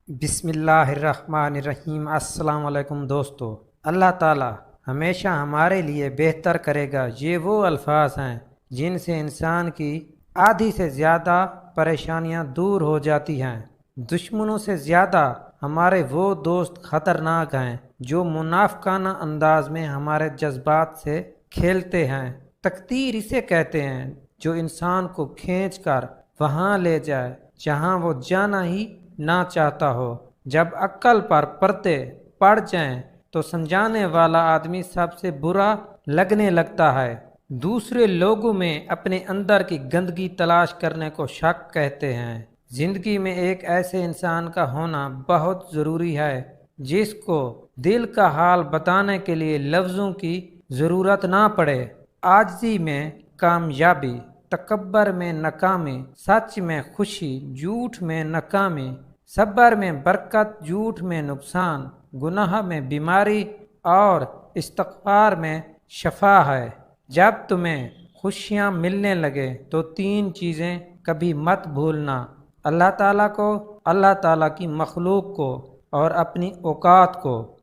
بسم اللہ الرحمن الرحیم۔ السلام علیکم دوستو۔ اللہ تعالی ہمیشہ ہمارے لیے بہتر کرے گا۔ یہ وہ الفاظ ہیں جن سے انسان کی آدھی سے زیادہ پریشانیاں دور ہو جاتی ہیں۔ دشمنوں سے زیادہ ہمارے وہ دوست خطرناک ہیں جو منافقانہ انداز میں ہمارے جذبات سے کھیلتے ہیں۔ تقدیر اسے کہتے ہیں جو انسان کو کھینچ کر وہاں لے جائے جہاں وہ جانا ہی نہ چاہتا ہو۔ جب عقل پر پردے پڑ جائیں تو سمجھانے والا آدمی سب سے برا لگنے لگتا ہے۔ دوسرے لوگوں میں اپنے اندر کی گندگی تلاش کرنے کو شک کہتے ہیں۔ زندگی میں ایک ایسے انسان کا ہونا بہت ضروری ہے جس کو دل کا حال بتانے کے لیے لفظوں کی ضرورت نہ پڑے۔ عاجزی میں کامیابی، تکبر میں ناکامی، سچ میں خوشی، جھوٹ میں ناکامی، صبر میں برکت، جھوٹ میں نقصان، گناہ میں بیماری اور استغفار میں شفا ہے۔ جب تمہیں خوشیاں ملنے لگے تو تین چیزیں کبھی مت بھولنا: اللہ تعالیٰ کو، اللہ تعالیٰ کی مخلوق کو اور اپنی اوقات کو۔